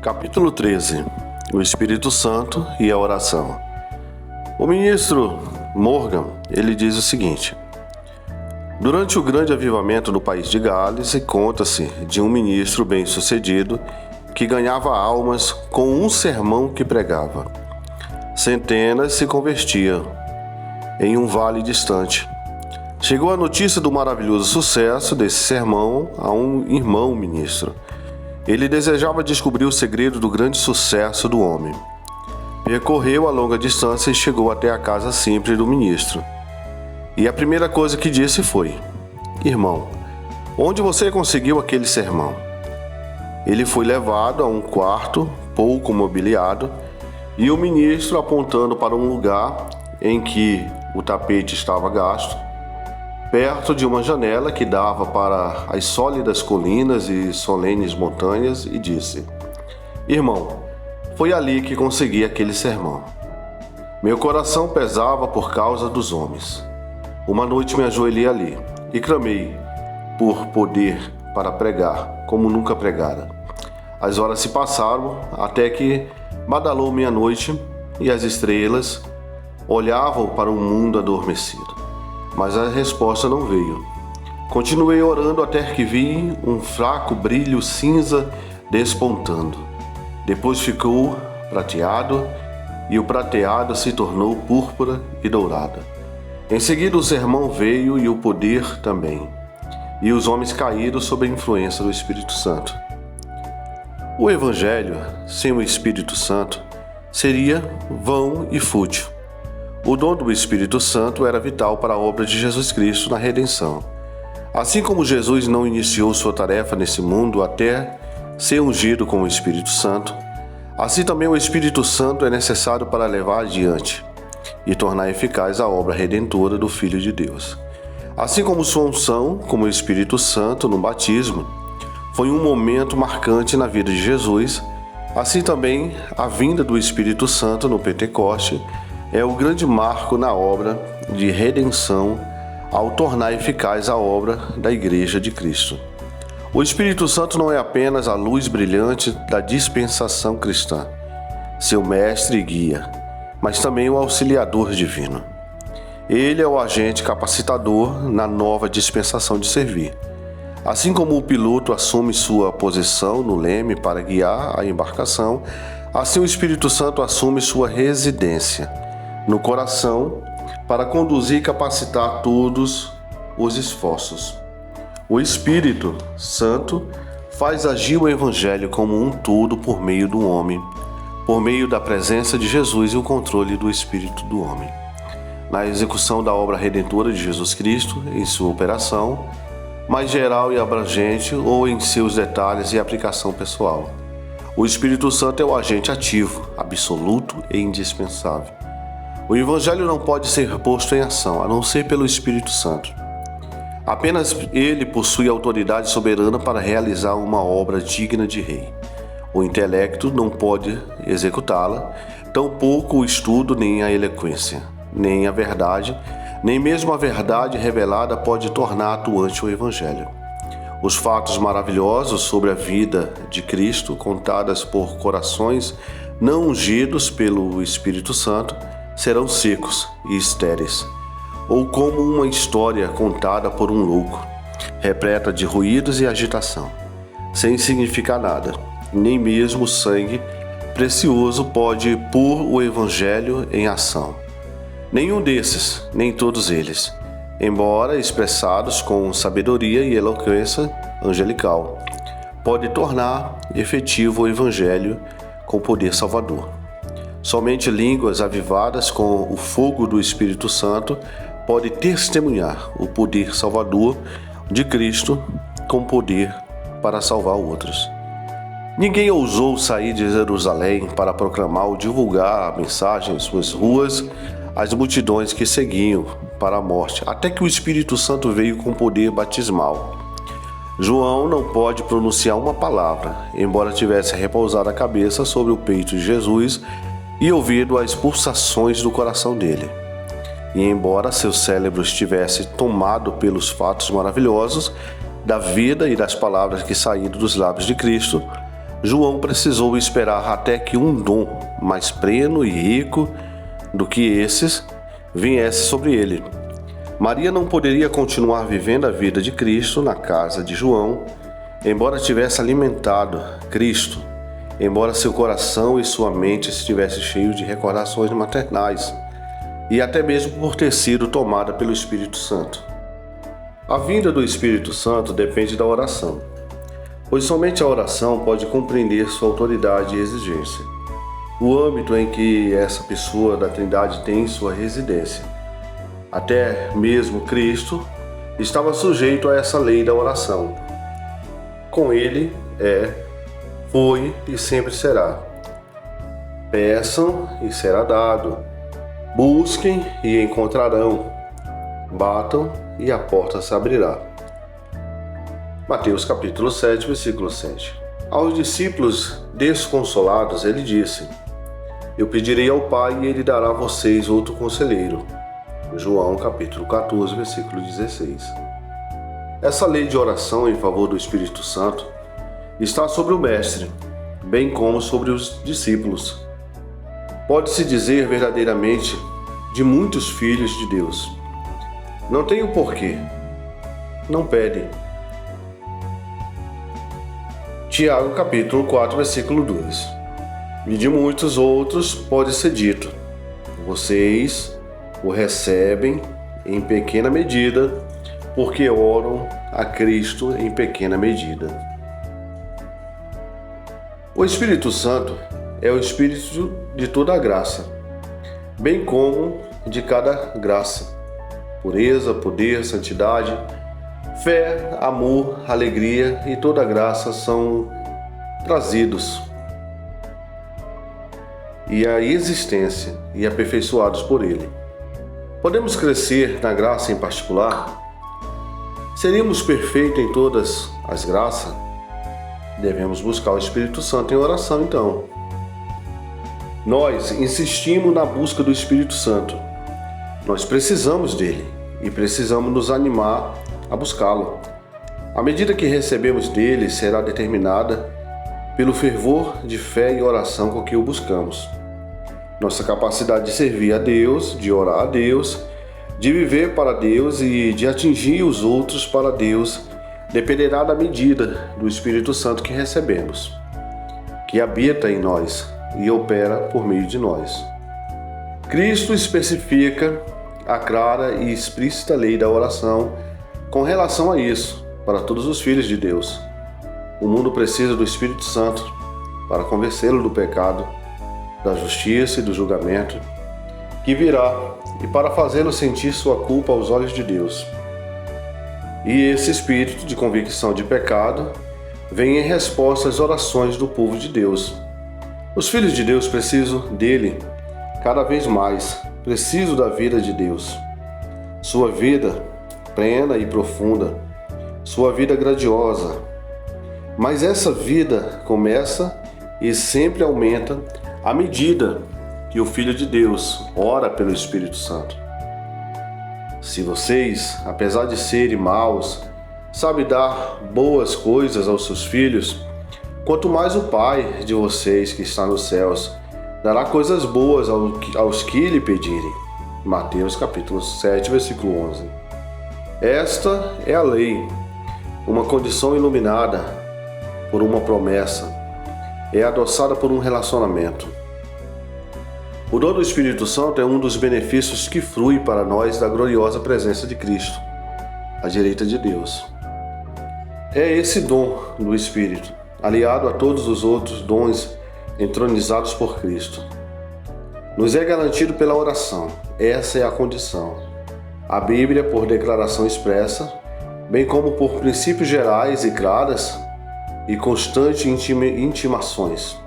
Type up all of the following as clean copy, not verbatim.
Capítulo 13. O Espírito Santo e a oração. O ministro Morgan, ele diz o seguinte: durante o grande avivamento no país de Gales, conta-se de um ministro bem-sucedido que ganhava almas com um sermão que pregava. Centenas se convertiam em um vale distante. Chegou a notícia do maravilhoso sucesso desse sermão a um irmão ministro. Ele desejava descobrir o segredo do grande sucesso do homem. Percorreu a longa distância e chegou até a casa simples do ministro. E a primeira coisa que disse foi: irmão, onde você conseguiu aquele sermão? Ele foi levado a um quarto pouco mobiliado e o ministro, apontando para um lugar em que o tapete estava gasto, perto de uma janela que dava para as sólidas colinas e solenes montanhas, e disse: irmão, foi ali que consegui aquele sermão. Meu coração pesava por causa dos homens. Uma noite me ajoelhei ali e clamei por poder para pregar, como nunca pregara. As horas se passaram até que badalou meia-noite e as estrelas olhavam para o mundo adormecido. Mas a resposta não veio. Continuei orando até que vi um fraco brilho cinza despontando. Depois ficou prateado e o prateado se tornou púrpura e dourada. Em seguida o sermão veio e o poder também, e os homens caíram sob a influência do Espírito Santo. O Evangelho, sem o Espírito Santo, seria vão e fútil. O dom do Espírito Santo era vital para a obra de Jesus Cristo na redenção. Assim como Jesus não iniciou sua tarefa nesse mundo até ser ungido com o Espírito Santo, assim também o Espírito Santo é necessário para levar adiante e tornar eficaz a obra redentora do Filho de Deus. Assim como sua unção, como o Espírito Santo no batismo, foi um momento marcante na vida de Jesus, assim também a vinda do Espírito Santo no Pentecoste é o grande marco na obra de redenção ao tornar eficaz a obra da Igreja de Cristo. O Espírito Santo não é apenas a luz brilhante da dispensação cristã, seu mestre e guia, mas também o auxiliador divino. Ele é o agente capacitador na nova dispensação de servir. Assim como o piloto assume sua posição no leme para guiar a embarcação, assim o Espírito Santo assume sua residência no coração para conduzir e capacitar todos os esforços. O Espírito Santo faz agir o Evangelho como um todo por meio do homem, por meio da presença de Jesus e o controle do Espírito do homem. Na execução da obra redentora de Jesus Cristo, em sua operação, mais geral e abrangente, ou em seus detalhes e aplicação pessoal. O Espírito Santo é o agente ativo, absoluto e indispensável. O Evangelho não pode ser posto em ação, a não ser pelo Espírito Santo. Apenas ele possui autoridade soberana para realizar uma obra digna de rei. O intelecto não pode executá-la, tampouco o estudo, nem a eloquência, nem a verdade, nem mesmo a verdade revelada pode tornar atuante o Evangelho. Os fatos maravilhosos sobre a vida de Cristo, contadas por corações não ungidos pelo Espírito Santo, serão secos e estéreis, ou como uma história contada por um louco, repleta de ruídos e agitação, sem significar nada. Nem mesmo o sangue precioso pode pôr o Evangelho em ação. Nenhum desses, nem todos eles, embora expressados com sabedoria e eloquência angelical, pode tornar efetivo o Evangelho com poder salvador. Somente línguas avivadas com o fogo do Espírito Santo pode testemunhar o poder salvador de Cristo com poder para salvar outros. Ninguém ousou sair de Jerusalém para proclamar ou divulgar a mensagem em suas ruas às multidões que seguiam para a morte, até que o Espírito Santo veio com poder batismal. João não pode pronunciar uma palavra, embora tivesse repousado a cabeça sobre o peito de Jesus e ouvido as pulsações do coração dele. E embora seu cérebro estivesse tomado pelos fatos maravilhosos da vida e das palavras que saíram dos lábios de Cristo, João precisou esperar até que um dom mais pleno e rico do que esses viesse sobre ele. Maria não poderia continuar vivendo a vida de Cristo na casa de João, embora tivesse alimentado Cristo, embora seu coração e sua mente estivessem cheios de recordações maternais, e até mesmo por ter sido tomada pelo Espírito Santo. A vinda do Espírito Santo depende da oração, pois somente a oração pode compreender sua autoridade e exigência, o âmbito em que essa pessoa da Trindade tem sua residência. Até mesmo Cristo estava sujeito a essa lei da oração. Com ele foi e sempre será. Peçam e será dado. Busquem e encontrarão. Batam e a porta se abrirá. Mateus capítulo 7, versículo 7. Aos discípulos desconsolados ele disse: Eu pedirei ao Pai e ele dará a vocês outro conselheiro. João capítulo 14, versículo 16. Essa lei de oração em favor do Espírito Santo está sobre o Mestre, bem como sobre os discípulos. Pode-se dizer verdadeiramente de muitos filhos de Deus. Não tem o porquê. Não pedem. Tiago capítulo 4, versículo 2. E de muitos outros pode ser dito: vocês o recebem em pequena medida, porque oram a Cristo em pequena medida. O Espírito Santo é o Espírito de toda a graça, bem como de cada graça. Pureza, poder, santidade, fé, amor, alegria e toda a graça são trazidos e a existência e aperfeiçoados por Ele. Podemos crescer na graça em particular? Seríamos perfeitos em todas as graças? Devemos buscar o Espírito Santo em oração, então. Nós insistimos na busca do Espírito Santo. Nós precisamos dele e precisamos nos animar a buscá-lo. A medida que recebemos dele será determinada pelo fervor de fé e oração com que o buscamos. Nossa capacidade de servir a Deus, de orar a Deus, de viver para Deus e de atingir os outros para Deus dependerá da medida do Espírito Santo que recebemos, que habita em nós e opera por meio de nós. Cristo especifica a clara e explícita lei da oração com relação a isso para todos os filhos de Deus. O mundo precisa do Espírito Santo para convencê-lo do pecado, da justiça e do julgamento que virá e para fazê-lo sentir sua culpa aos olhos de Deus. E esse espírito de convicção de pecado vem em resposta às orações do povo de Deus. Os filhos de Deus precisam dele cada vez mais, precisam da vida de Deus. Sua vida plena e profunda, sua vida grandiosa. Mas essa vida começa e sempre aumenta à medida que o Filho de Deus ora pelo Espírito Santo. Se vocês, apesar de serem maus, sabem dar boas coisas aos seus filhos, quanto mais o Pai de vocês que está nos céus dará coisas boas aos que lhe pedirem. Mateus capítulo 7, versículo 11. Esta é a lei, uma condição iluminada por uma promessa, é adoçada por um relacionamento. O dom do Espírito Santo é um dos benefícios que flui para nós da gloriosa presença de Cristo, à direita de Deus. É esse dom do Espírito, aliado a todos os outros dons entronizados por Cristo. Nos é garantido pela oração, essa é a condição. A Bíblia, por declaração expressa, bem como por princípios gerais e claras e constantes intimações,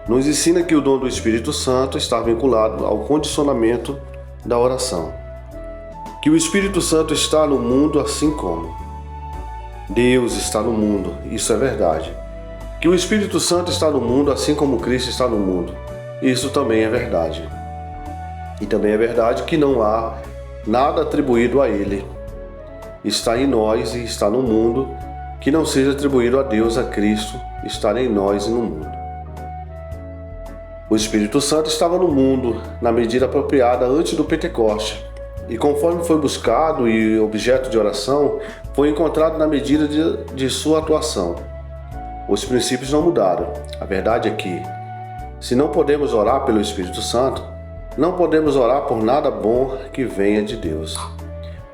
nos ensina que o dom do Espírito Santo está vinculado ao condicionamento da oração. Que o Espírito Santo está no mundo assim como Deus está no mundo, isso é verdade. Que o Espírito Santo está no mundo assim como Cristo está no mundo, isso também é verdade. E também é verdade que não há nada atribuído a Ele. Está em nós e está no mundo, que não seja atribuído a Deus, a Cristo, estar em nós e no mundo. O Espírito Santo estava no mundo na medida apropriada antes do Pentecoste, e conforme foi buscado e objeto de oração, foi encontrado na medida de sua atuação. Os princípios não mudaram. A verdade é que, se não podemos orar pelo Espírito Santo, não podemos orar por nada bom que venha de Deus,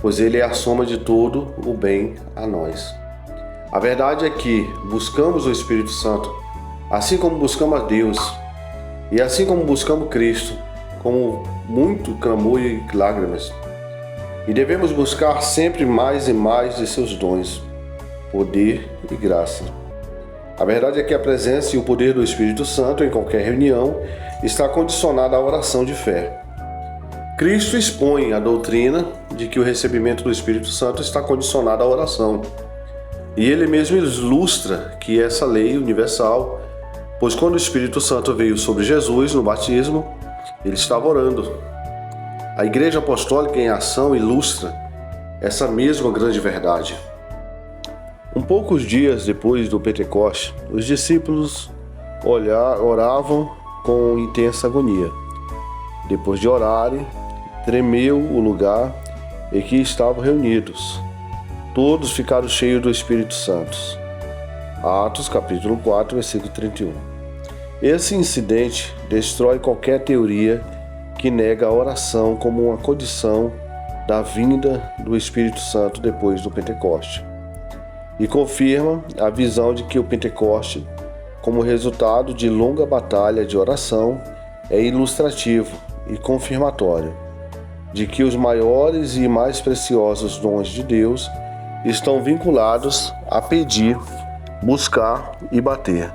pois Ele é a soma de todo o bem a nós. A verdade é que buscamos o Espírito Santo, assim como buscamos a Deus, e assim como buscamos Cristo, com muito clamor e lágrimas. E devemos buscar sempre mais e mais de seus dons, poder e graça. A verdade é que a presença e o poder do Espírito Santo em qualquer reunião está condicionada à oração de fé. Cristo expõe a doutrina de que o recebimento do Espírito Santo está condicionado à oração. E ele mesmo ilustra que essa lei universal, pois quando o Espírito Santo veio sobre Jesus no batismo, ele estava orando. A Igreja Apostólica em ação ilustra essa mesma grande verdade. Poucos dias depois do Pentecoste, os discípulos oravam com intensa agonia. Depois de orarem, tremeu o lugar em que estavam reunidos. Todos ficaram cheios do Espírito Santo. Atos capítulo 4, versículo 31. Esse incidente destrói qualquer teoria que nega a oração como uma condição da vinda do Espírito Santo depois do Pentecoste. E confirma a visão de que o Pentecoste, como resultado de longa batalha de oração, é ilustrativo e confirmatório de que os maiores e mais preciosos dons de Deus estão vinculados a pedir, buscar e bater.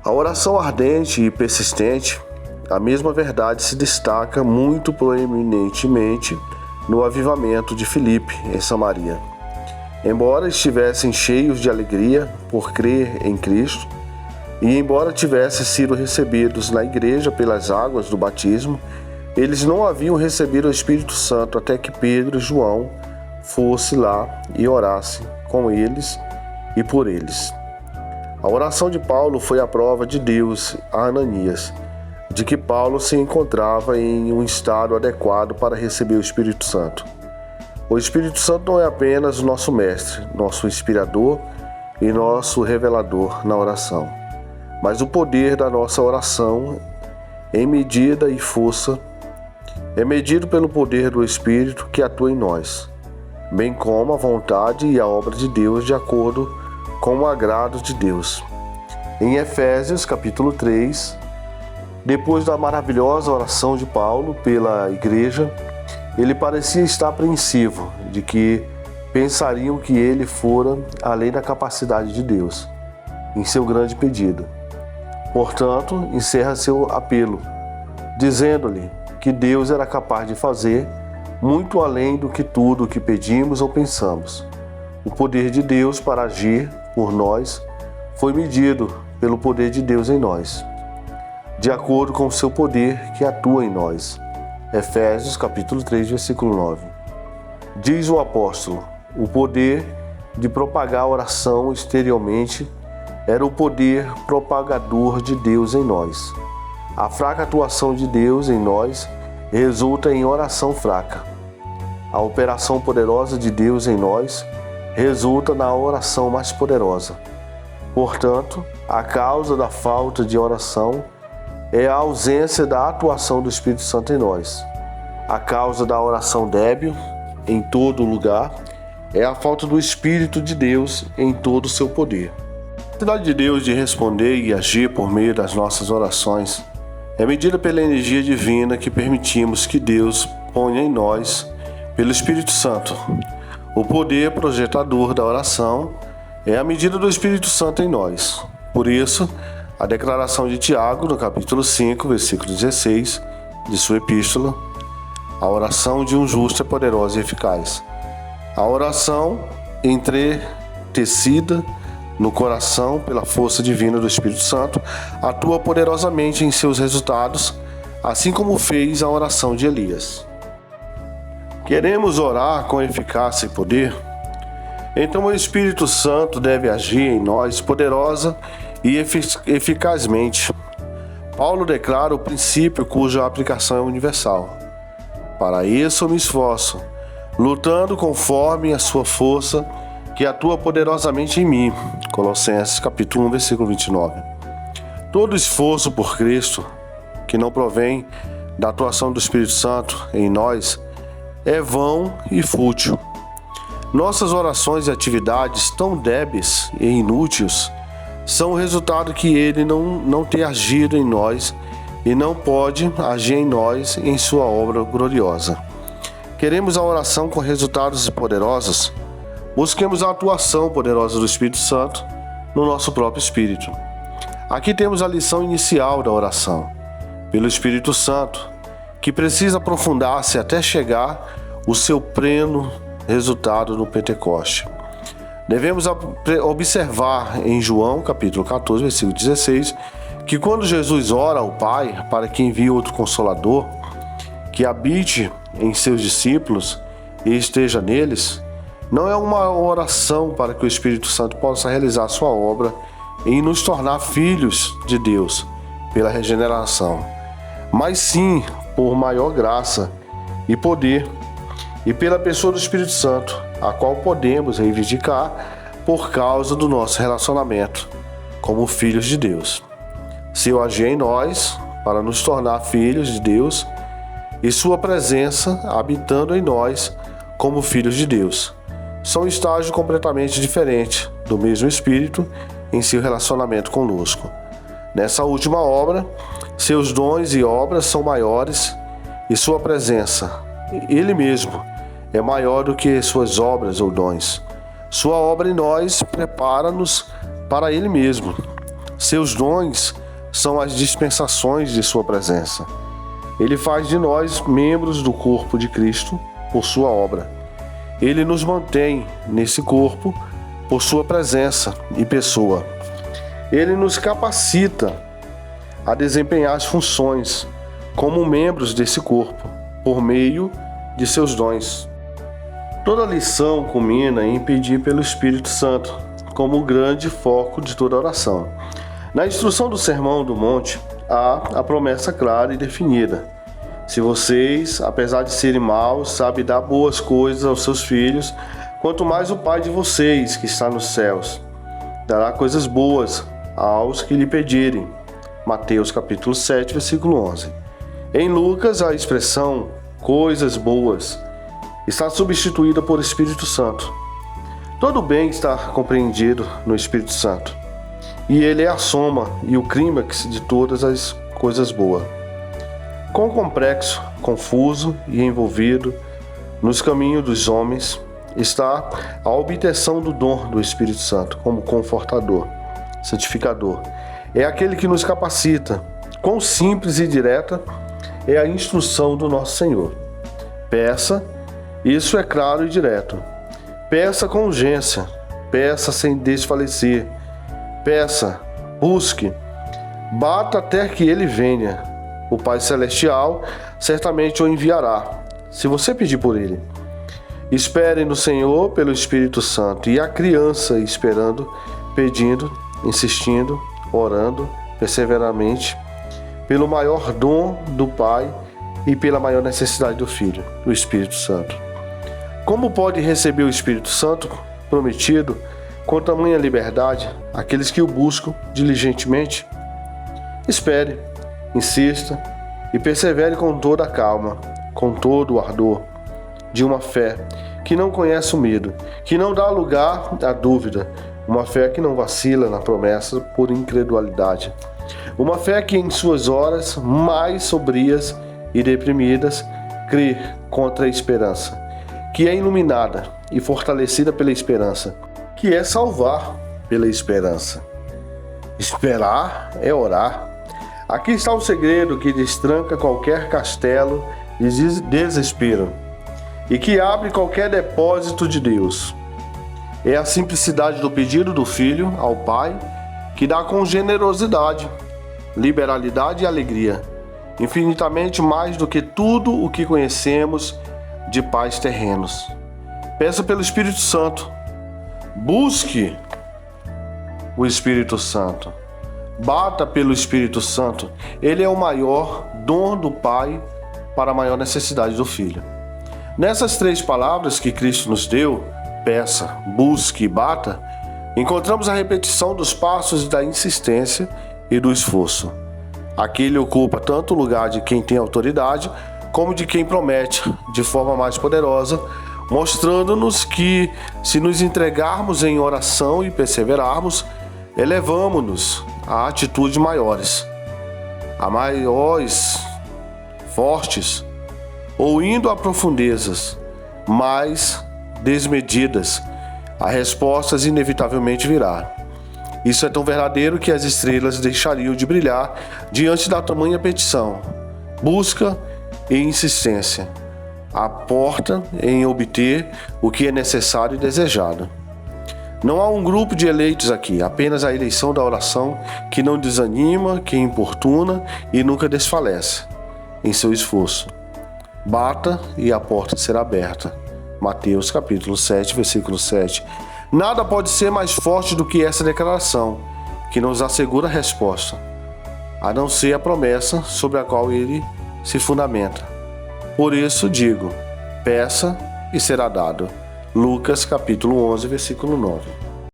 A oração ardente e persistente, a mesma verdade se destaca muito proeminentemente no avivamento de Filipe, em Samaria. Embora estivessem cheios de alegria por crer em Cristo, e embora tivessem sido recebidos na igreja pelas águas do batismo, eles não haviam recebido o Espírito Santo até que Pedro e João fossem lá e orassem com eles e por eles. A oração de Paulo foi a prova de Deus a Ananias, de que Paulo se encontrava em um estado adequado para receber o Espírito Santo. O Espírito Santo não é apenas o nosso mestre, nosso inspirador e nosso revelador na oração, mas o poder da nossa oração em medida e força é medido pelo poder do Espírito que atua em nós, bem como a vontade e a obra de Deus de acordo com o agrado de Deus. Em Efésios capítulo 3, depois da maravilhosa oração de Paulo pela igreja, ele parecia estar apreensivo de que pensariam que ele fora além da capacidade de Deus em seu grande pedido. Portanto, encerra seu apelo, dizendo-lhe que Deus era capaz de fazer muito além do que tudo o que pedimos ou pensamos. O poder de Deus para agir por nós foi medido pelo poder de Deus em nós, de acordo com o seu poder que atua em nós. Efésios capítulo 3, versículo 9. Diz o apóstolo: o poder de propagar a oração exteriormente era o poder propagador de Deus em nós. A fraca atuação de Deus em nós resulta em oração fraca. A operação poderosa de Deus em nós resulta na oração mais poderosa. Portanto, a causa da falta de oração é a ausência da atuação do Espírito Santo em nós. A causa da oração débil em todo lugar é a falta do Espírito de Deus em todo o seu poder. A capacidade de Deus de responder e agir por meio das nossas orações é medida pela energia divina que permitimos que Deus ponha em nós pelo Espírito Santo. O poder projetador da oração é a medida do Espírito Santo em nós. Por isso, a declaração de Tiago, no capítulo 5, versículo 16, de sua epístola: a oração de um justo é poderosa e eficaz. A oração entretecida no coração pela força divina do Espírito Santo atua poderosamente em seus resultados, assim como fez a oração de Elias. Queremos orar com eficácia e poder? Então o Espírito Santo deve agir em nós poderosa e eficazmente. Paulo declara o princípio cuja aplicação é universal. Para isso eu me esforço, lutando conforme a sua força que atua poderosamente em mim. Colossenses capítulo 1, versículo 29. Todo esforço por Cristo, que não provém da atuação do Espírito Santo em nós, é vão e fútil. Nossas orações e atividades tão débeis e inúteis são o resultado que ele não tem agido em nós e não pode agir em nós em sua obra gloriosa. Queremos a oração com resultados poderosos? Busquemos a atuação poderosa do Espírito Santo no nosso próprio espírito. Aqui temos a lição inicial da oração, pelo Espírito Santo, que precisa aprofundar-se até chegar o seu pleno resultado no Pentecoste. Devemos observar em João, capítulo 14, versículo 16, que quando Jesus ora ao Pai para que envie outro Consolador, que habite em seus discípulos e esteja neles, não é uma oração para que o Espírito Santo possa realizar sua obra em nos tornar filhos de Deus pela regeneração, mas sim por maior graça e poder e pela pessoa do Espírito Santo, a qual podemos reivindicar por causa do nosso relacionamento como filhos de Deus. Seu agir em nós para nos tornar filhos de Deus e sua presença habitando em nós como filhos de Deus. São estágios completamente diferentes do mesmo Espírito em seu relacionamento conosco. Nessa última obra, seus dons e obras são maiores e sua presença, Ele mesmo, é maior do que suas obras ou dons. Sua obra em nós prepara-nos para Ele mesmo. Seus dons são as dispensações de sua presença. Ele faz de nós membros do corpo de Cristo por sua obra. Ele nos mantém nesse corpo por sua presença e pessoa. Ele nos capacita a desempenhar as funções como membros desse corpo, por meio de seus dons. Toda lição culmina em pedir pelo Espírito Santo, como o grande foco de toda oração. Na instrução do Sermão do Monte, há a promessa clara e definida. Se vocês, apesar de serem maus, sabem dar boas coisas aos seus filhos, quanto mais o Pai de vocês, que está nos céus, dará coisas boas aos que lhe pedirem. Mateus capítulo 7, versículo 11. Em Lucas, a expressão coisas boas está substituída por Espírito Santo. Todo bem está compreendido no Espírito Santo, e ele é a soma e o clímax de todas as coisas boas. Quão complexo, confuso e envolvido nos caminhos dos homens está a obtenção do dom do Espírito Santo como confortador, santificador. É aquele que nos capacita. Quão simples e direta é a instrução do nosso Senhor. Peça, isso é claro e direto. Peça com urgência, peça sem desfalecer. Peça, busque, bata até que ele venha. O Pai Celestial certamente o enviará, se você pedir por ele. Espere no Senhor pelo Espírito Santo, e a criança esperando, pedindo, insistindo, orando perseverantemente pelo maior dom do Pai e pela maior necessidade do Filho, o Espírito Santo. Como pode receber o Espírito Santo prometido com tamanha liberdade aqueles que o buscam diligentemente? Espere, insista e persevere com toda a calma, com todo o ardor de uma fé que não conhece o medo, que não dá lugar à dúvida, uma fé que não vacila na promessa por incredulidade, uma fé que em suas horas mais sombrias e deprimidas crê contra a esperança, que é iluminada e fortalecida pela esperança, que é salvar pela esperança. Esperar é orar. Aqui está o segredo que destranca qualquer castelo de desespero e que abre qualquer depósito de Deus. É a simplicidade do pedido do Filho ao Pai que dá com generosidade, liberalidade e alegria, infinitamente mais do que tudo o que conhecemos de pais terrenos. Peça pelo Espírito Santo. Busque o Espírito Santo. Bata pelo Espírito Santo. Ele é o maior dom do Pai para a maior necessidade do Filho. Nessas 3 palavras que Cristo nos deu, peça, busque e bata, encontramos a repetição dos passos da insistência e do esforço. Aqui ele ocupa tanto o lugar de quem tem autoridade, como de quem promete de forma mais poderosa, mostrando-nos que, se nos entregarmos em oração e perseverarmos, elevamo-nos a atitudes maiores, fortes, ou indo a profundezas mais desmedidas, a respostas inevitavelmente virá. Isso é tão verdadeiro que as estrelas deixariam de brilhar diante da tamanha petição, busca e insistência, a porta em obter o que é necessário e desejado. Não há um grupo de eleitos aqui, apenas a eleição da oração que não desanima, que importuna e nunca desfalece em seu esforço. Bata e a porta será aberta. Mateus capítulo 7, versículo 7. Nada pode ser mais forte do que essa declaração, que nos assegura a resposta, a não ser a promessa sobre a qual ele se fundamenta. Por isso digo, peça e será dado. Lucas capítulo 11, versículo 9.